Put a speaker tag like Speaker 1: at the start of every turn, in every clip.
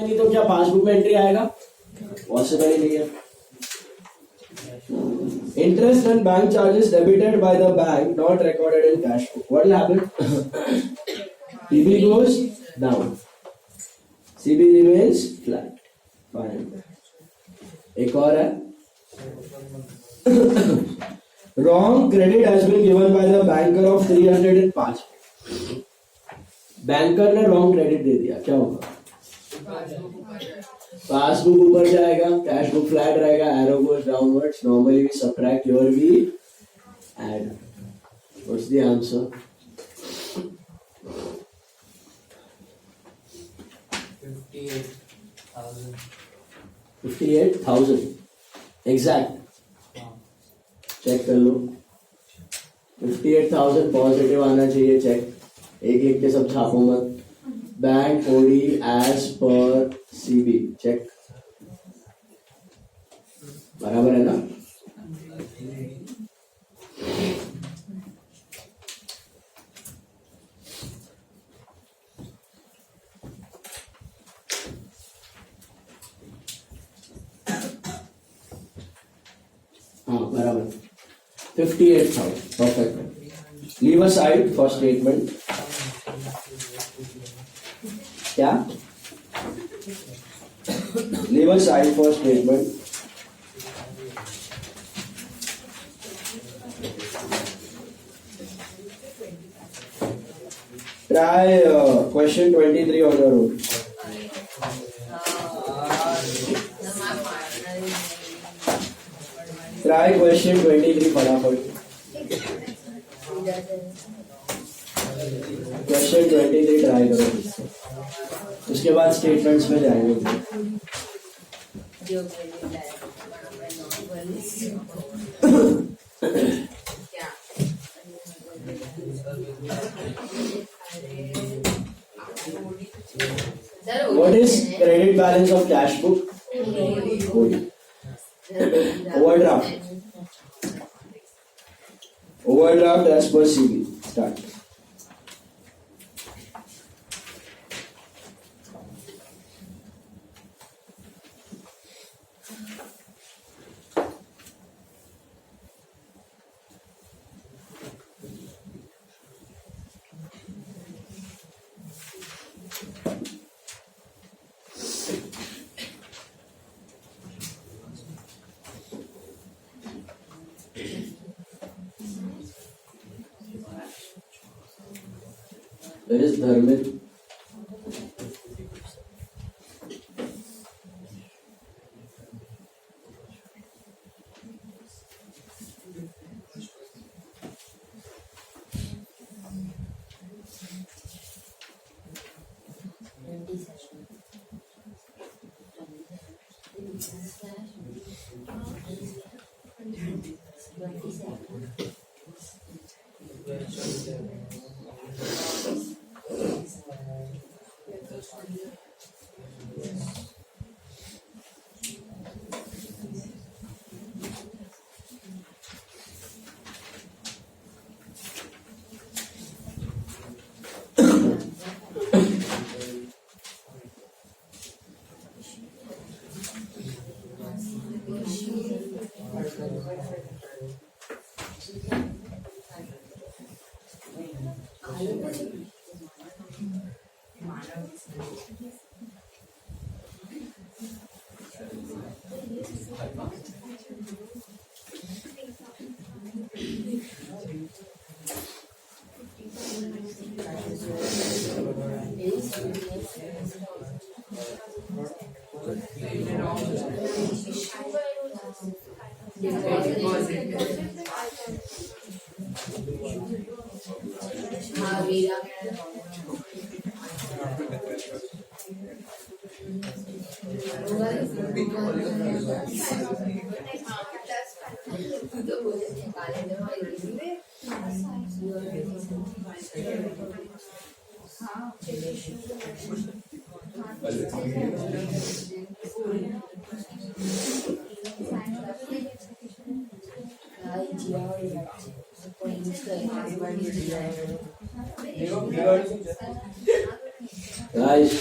Speaker 1: नहीं तो क्या पासबुक में एंट्री आएगा? पॉसिबल ही नहीं है। Interest and bank charges debited by the bank not recorded in cash book. What will happen? PB goes down. CB remains flat. Fine. एक और है. Wrong credit has been given by the banker of 305. Banker ने wrong credit दे दिया, क्या होगा? Passbook ऊपर जाएगा, कैश बुक फ्लैट रहेगा, arrow goes downwards. Normally we subtract, here we add. What's the answer? 58,000 exact. Check कर लो. 58,000 पॉजिटिव आना चाहिए. चेक. एक एक के सब छापो मत. Bank OD as per CB. Check. बराबर है ना? हाँ बराबर. 58,000 perfect. Leave aside for statement. क्या? Leave aside for statement. Try question 23 on your own. Try question 23 फटाफट. Question 23 ट्राई करो. उसके बाद स्टेटमेंट्स में जाएंगे. What is credit balance of cash book? Overdraft. Overdraft as per CB. Start. There is Dharmit. Guys,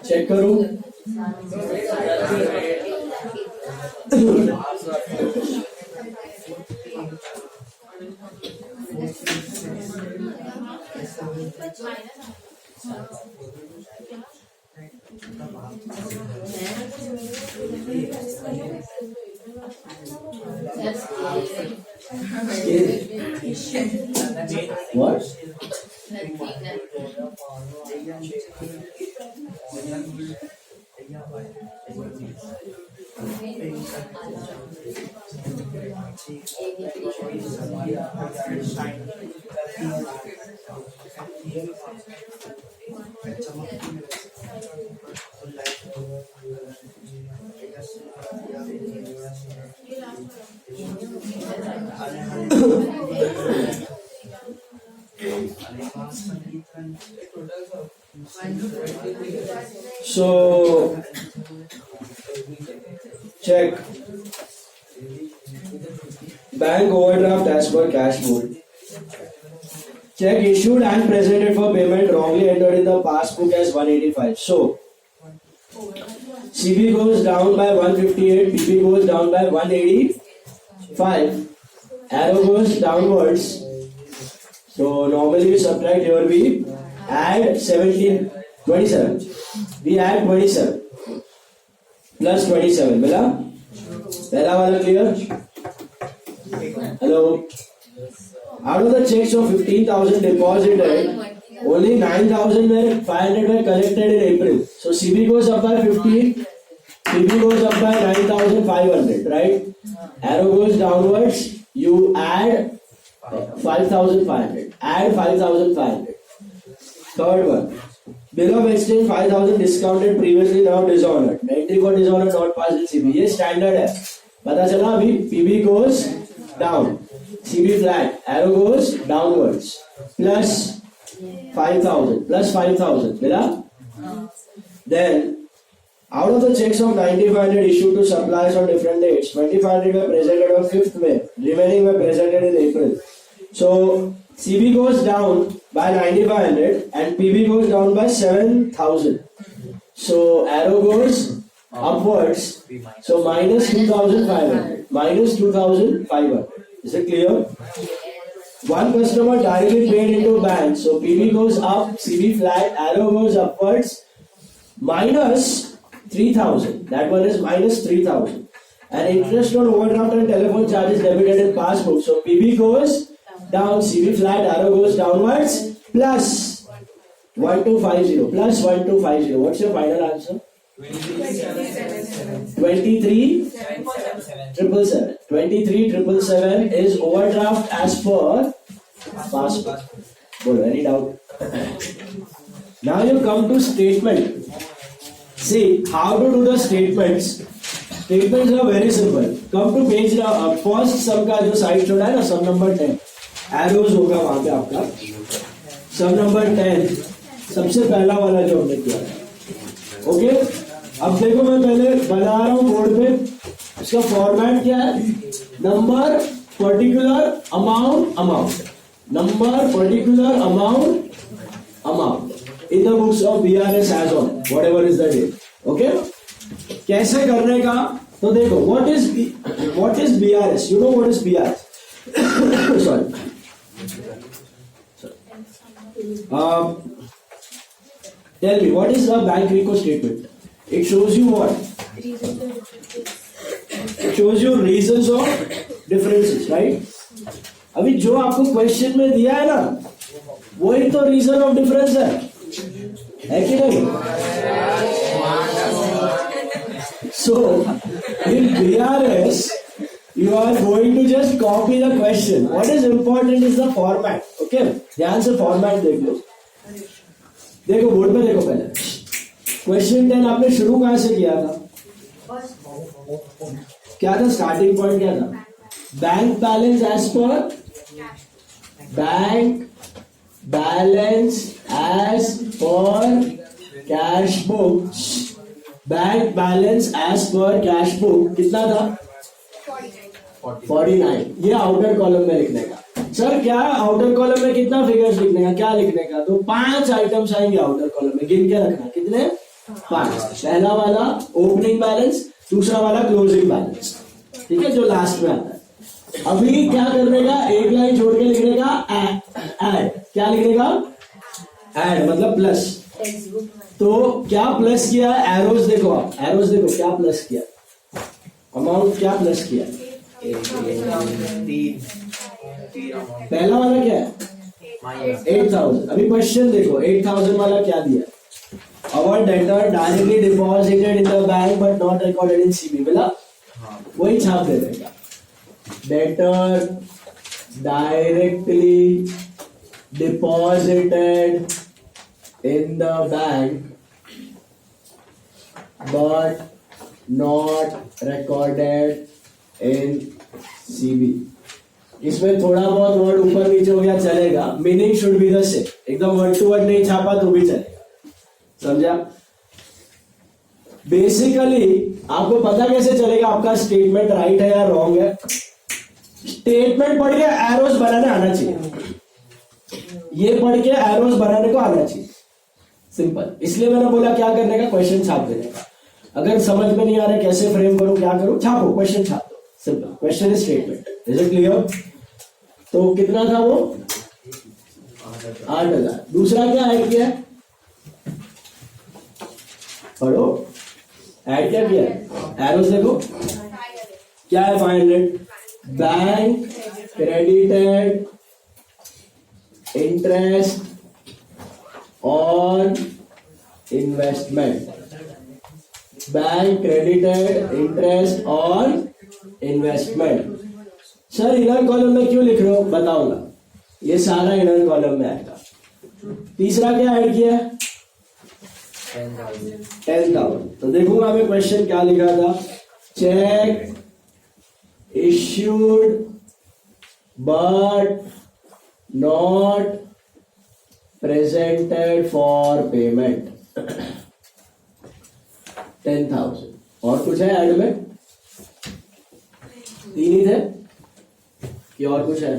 Speaker 1: check करूं. What? So check bank overdraft as per cash board. Check issued and presented for payment wrongly entered in the passbook as 185. So CB goes down by 158, PB goes down by 185. Arrow goes downwards. So normally we subtract, here we add 27. We add 27 plus 27. Bela? Pehla wala clear? Hello? Out of the checks of 15,000 deposited, only 9,500 were collected in April. So CB goes up by 15, PB goes up by 9,500, right? Arrow goes downwards, you add 5,500. Add 5,500. Third one. Bill of exchange 5,000 discounted previously, now dishonored. Entry for dishonored not passed in CB. ये standard है. पता चला अभी PB goes down. CB flat. Arrow goes downwards. Plus 5,000. Plus 5,000. मिला? Then out of the checks of 9,500 issued to suppliers on different dates, 2,500 were presented on 5th May. Remaining were presented in April. So CB goes down by 9,500 and PB goes down by 7,000. So arrow goes upwards. So minus 2,500. Minus 2,500. Is it clear? One customer directly paid into bank. So PB goes up, CB flat, arrow goes upwards. Minus 3,000. That one is minus 3,000. And interest on overdraft and telephone charges debited in passbook. So PB goes down, CB flat, arrow goes downwards, plus 1250. Plus 1250. What's your final answer? 23,777. 23,777 is overdraft as per passbook. Any doubt? Now you come to statement. See how to do the statements. Statements are very simple. Come to page first sum का जो side छोड़ा है ना, sum number 10. Arrows होगा वहां पे आपका. Sum number 10 सबसे पहला वाला जो हमने किया है. ओके, अब देखो मैं पहले बना रहा हूँ बोर्ड पे. इसका फॉर्मेट क्या है? Number particular amount number particular amount in the books of BRS as on whatever is the date. Okay, कैसे करने का? तो देखो what is BRS? You know what is BRS? Sorry. Tell me, what is a bank reco statement? It shows you what? It shows you reasons of differences, right? अभी जो आपको question में दिया है ना, वही तो रीजन ऑफ डिफरेंस है कि नहीं? सो इन BRS you are going to just copy the question. What is important is the format. Okay, ध्यान से फॉर्मेट देख लो. देखो बोर्ड में देखो. पहले क्वेश्चन 10 आपने शुरू कहां से किया था? क्या था स्टार्टिंग पॉइंट? क्या था? Bank balance as per cash book. Bank balance as per cash book कितना था? 49. ये आउटर कॉलम में लिखने का. सर क्या आउटर कॉलम में कितना फिगर्स लिखने का, क्या लिखने का? तो 5 आइटम्स आएंगे आउटर कॉलम में, गिन के रखना. कितने? 5. पहला वाला ओपनिंग बैलेंस, दूसरा वाला क्लोजिंग बैलेंस. ठीक है, जो लास्ट में आता है. अभी क्या करने का? एक लाइन छोड़ के लिखने का ऐड. क्या लिखने का? ऐड मतलब प्लस. तो क्या प्लस किया? एरोज देखो, आप एरोज देखो क्या प्लस किया. अमाउंट क्या प्लस किया? पहला वाला क्या है? 8,000. अभी क्वेश्चन देखो, 8,000 वाला क्या दिया? Our debtor directly deposited in the bank but not recorded in CB. बोला वही छाप दे देगा. Debtor directly deposited in the bank but not recorded in CB. इसमें थोड़ा बहुत वर्ड ऊपर नीचे हो गया चलेगा. Meaning should be the same. एकदम वर्ड टू वर्ड नहीं छापा तो भी चलेगा. समझा? बेसिकली आपको पता कैसे चलेगा आपका स्टेटमेंट राइट है या रॉन्ग है? स्टेटमेंट पढ़ के एरोज बनाने आना चाहिए. ये पढ़ के एरोज बनाने को आना चाहिए. सिंपल. इसलिए मैंने बोला क्या करने का? क्वेश्चन छाप देने का. अगर समझ में नहीं आ रहा कैसे फ्रेम करूं, क्या करूं, छापो, क्वेश्चन छाप दो. Simple. Question is statement. Is it clear? तो कितना था वो? 8,000. दूसरा क्या ऐड किया? पढ़ो. ऐड क्या किया? एरोज देखो क्या है? 500. Bank credited interest on investment. Bank credited interest on investment. Sir inner column में क्यों लिख रहे हो? बताऊंगा. ये सारा इनर कॉलम में आएगा. तीसरा क्या ऐड किया? 10,000. तो देखूंगा मैं क्वेश्चन क्या लिखा था. Cheque issued but not presented for payment. 10,000. और कुछ है ऐड में? 3 ही थे कि और कुछ है?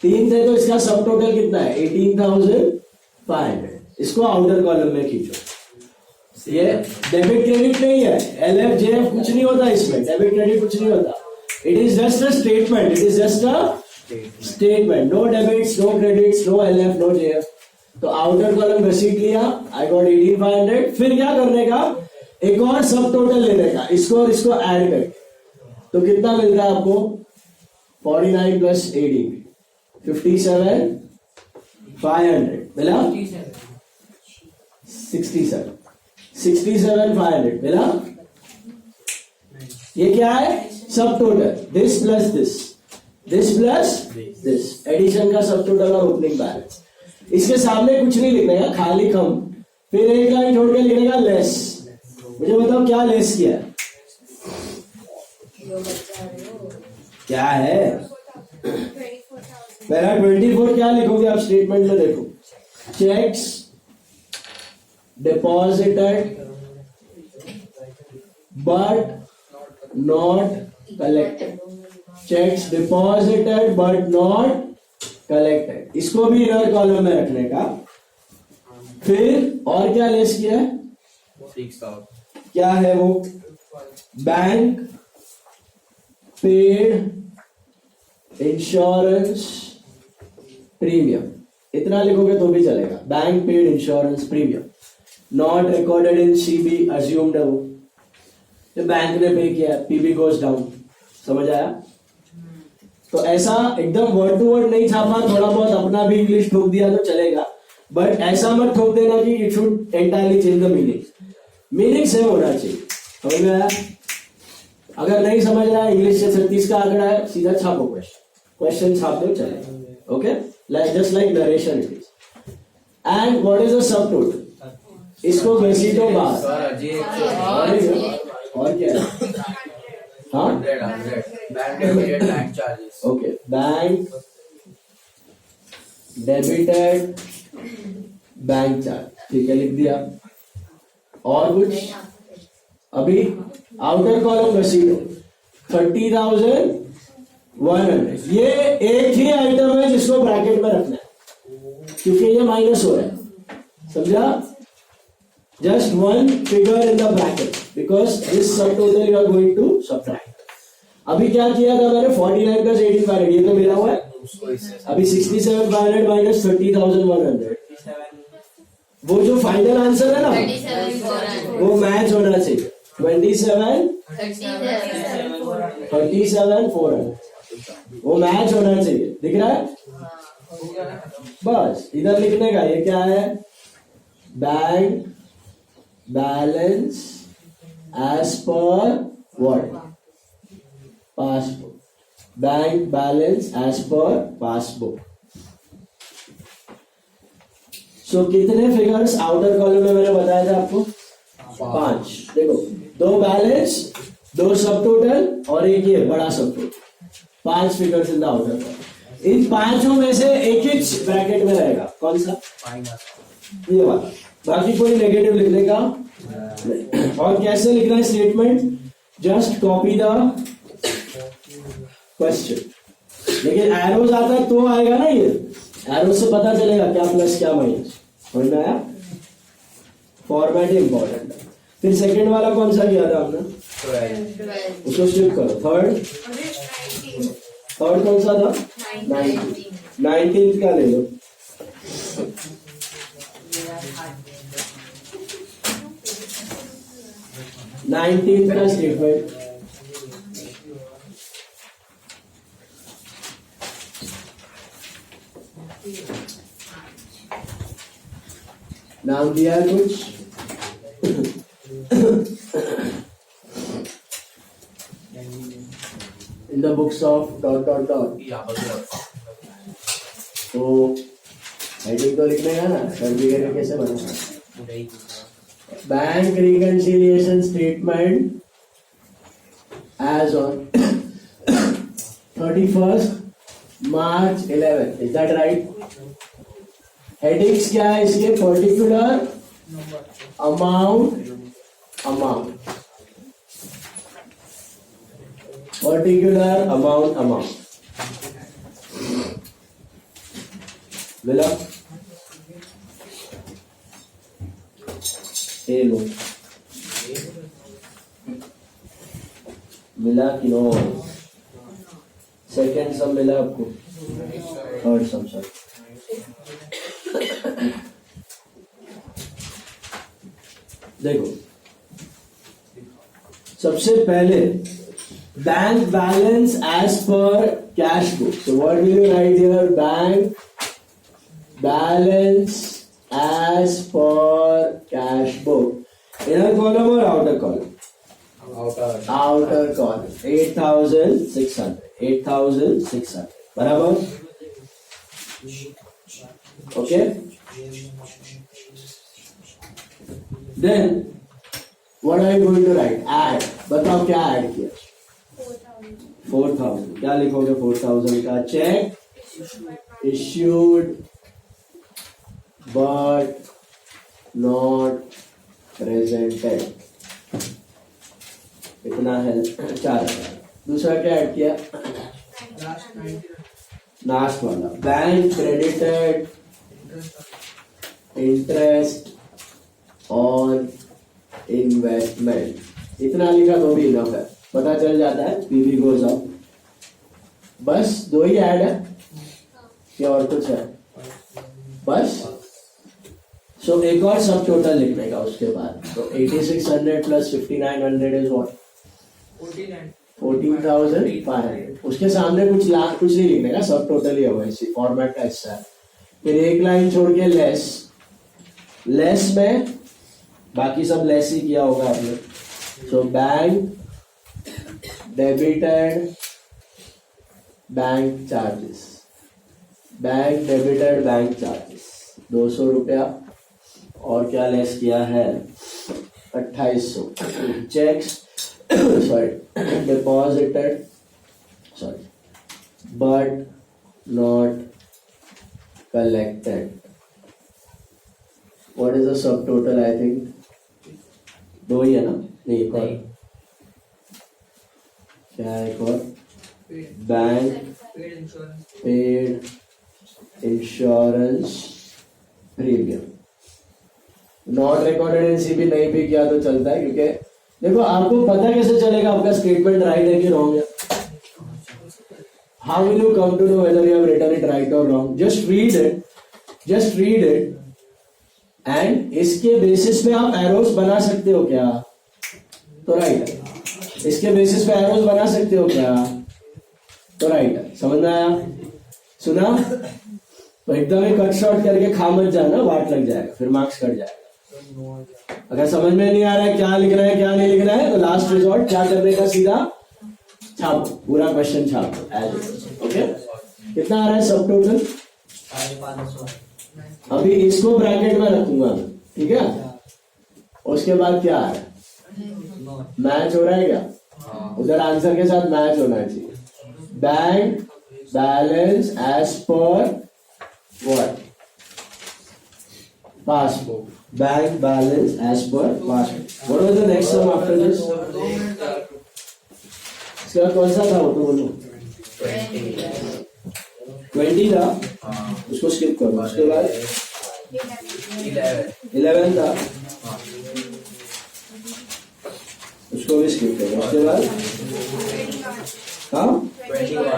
Speaker 1: 3 थे. तो इसका सब टोटल कितना है? 18,500. इसको आउटर कॉलम में खींचो. ये डेबिट क्रेडिट नहीं है. LF JF कुछ नहीं होता इसमें. डेबिट क्रेडिट कुछ नहीं होता. It is just a statement. It is just a statement. No debits, no credits, no LF, no JF. तो आउटर कॉलम घसीट लिया. I got 18,500. फिर क्या करने का? एक और सब टोटल लेने का. इसको और इसको ऐड कर. तो कितना मिल रहा है आपको? 49 प्लस 18 57,500 मिला. 67,500 मिला. ये क्या है? Sub total. This plus this, this plus this. Addition का सब टोटल और ओपनिंग बैलेंस. इसके सामने कुछ नहीं लिखने का, खाली कम, फिर एक लाइन छोड़ के लिखने का लेस। मुझे बताओ क्या लेस किया है, क्या है? पहला 24 क्या लिखोगे आप स्टेटमेंट में? देखो, checks deposited but not collected, checks deposited but not collected, इसको भी इनर कॉलम में रखने का। फिर और क्या लेस किया है? क्या है वो? बैंक पेड इंश्योरेंस प्रीमियम, इतना लिखोगे तो भी चलेगा। Bank paid insurance premium not recorded in CB, assumed है वो, तो बैंक ने पे किया, पीबी गोज डाउन। समझ आया? तो ऐसा एकदम वर्ड टू वर्ड नहीं छापा, थोड़ा बहुत अपना भी इंग्लिश ठोक दिया तो चलेगा, बट ऐसा मत ठोक देना कि it should entirely change the meaning. Meaning same होना चाहिए। समझ में आया? अगर नहीं समझ रहा है, इंग्लिश से 36 का आंकड़ा है, सीधा छापो क्वेश्चन छाप दो, चलेगा। Okay, just like narration it is. And what is a सब टोटल? इसको घसीटो बाहर। और क्या है? हाँ, okay, bank debited bank charge, ठीक है, लिख दिया। और कुछ? अभी आउटर कॉलम घसीटो, 30,100, ये एक ही आइटम है जिसको ब्रैकेट में रखना है, क्योंकि ये माइनस हो रहा है। समझा? Just one figure in the bracket because this subtotal you are going to subtract. अभी क्या किया था मैंने? 49 प्लस 18,500, ये तो मिला हुआ है। अभी 67,500 माइनस 30,100, वो जो फाइनल आंसर है ना, वो मैच होना चाहिए। 37,400, वो मैच होना चाहिए। दिख रहा है? बस इधर लिखने का। ये क्या है? Bank balance as per what? Passbook. Bank balance as per passbook. So कितने फिगर्स आउटर कॉलम में मैंने बताया था आपको? 5। देखो, 2 बैलेंस, 2 सब टोटल और एक ये बड़ा subtotal, 5 figures in the outer column. इन 5 में से एक ही ब्रैकेट में रहेगा। कौन सा? ये वाला। बाकी कोई नेगेटिव लिखने का नहीं। और कैसे लिखना है statement? Just copy the question, लेकिन एरोज आता है तो आएगा ना, ये एरोज से पता चलेगा क्या प्लस क्या माइनस। समझ में आया? फॉर्मेट इंपॉर्टेंट है। फिर सेकंड वाला कौन सा किया था आपने? उसको स्किप करो। थर्ड कौन सा था? 19th का ले लो। नाइनटीन का स्टेटमेंट। नाम दिया है कुछ? इन द बुक्स ऑफ ... तो हेडिंग तो लिखने का ना, सर्टिफिकेट कैसे बना? Bank reconciliation statement as on 31st March 11, is that right? Headings क्या है इसके? पर्टिकुलर अमाउंट, पर्टिकुलर अमाउंट मिला? ए लो, मिला कि नो? सेकेंड सम मिला आपको? Third sum sir. देखो, सबसे पहले bank balance as per cash book. So what will you write here? Bank balance as per cash book. Inner column और आउटर कॉलम? Outer column. 8,600 बराबर। Okay then what are you going to write? Add. बताओ क्या add किया? 4000. क्या लिखोगे 4000 का? Cheque issued but not presented. इतना है 4000. दूसरा क्या ऐड किया? लास्ट वाला bank credited interest on investment. इतना लिखा तो भी इनफ है, पता चल जाता है पीवी गोज अप. बस 2 ही ऐड है क्या और कुछ है? बस. सो एक और सब टोटल लिखने का उसके बाद. तो 8600 प्लस 5900 इज व्हाट? 14,500. उसके सामने कुछ नहीं लिखने का, सब टोटल ही होगा. इसी फॉर्मेट का हिस्सा है. फिर एक लाइन छोड़ के लेस में बाकी सब लेस ही किया होगा आपने. So bank debited bank charges. Bank debited bank charges 200 रुपया. और क्या लेस किया है? 2800. Cheques sorry deposited but not collected. What is the subtotal? I think 2 ही है ना? नहीं एक और क्या है? एक और bank paid insurance premium. Not recorded in CB नहीं भी किया तो चलता है, क्योंकि देखो आपको पता कैसे चलेगा आपका स्टेटमेंट राइट है कि रॉन्ग है? How will you come to know whether you have written it right और wrong? Just read it and इसके बेसिस पे आप एरोस बना सकते हो क्या? तो राइट है. इसके बेसिस पे एरोस बना सकते हो क्या? तो राइट है. समझ में आया? सुना? तो एकदम ही कट शॉर्ट करके खा मत जाना, वाट लग जाएगा, फिर मार्क्स कट जाएगा. अगर समझ में नहीं आ रहा है क्या लिख रहा है क्या नहीं लिख रहा है, तो लास्ट रिजॉर्ट क्या करने का? सीधा छापो, पूरा क्वेश्चन छापो एज. ओके कितना आ रहा है सब टोटल? 550. अभी इसको ब्रैकेट में रखूंगा, ठीक है? उसके बाद क्या आ रहा है? मैच हो रहा है क्या? उधर आंसर के साथ मैच होना चाहिए. Bank balance as per what? Passbook. Bank balance as per passbook. What was the next sum after this? इसके बाद कौन सा था वो तो बोलो? 20 था. उसको स्किप करो. उसके बाद 11 था. उसको भी स्किप करो. उसके बाद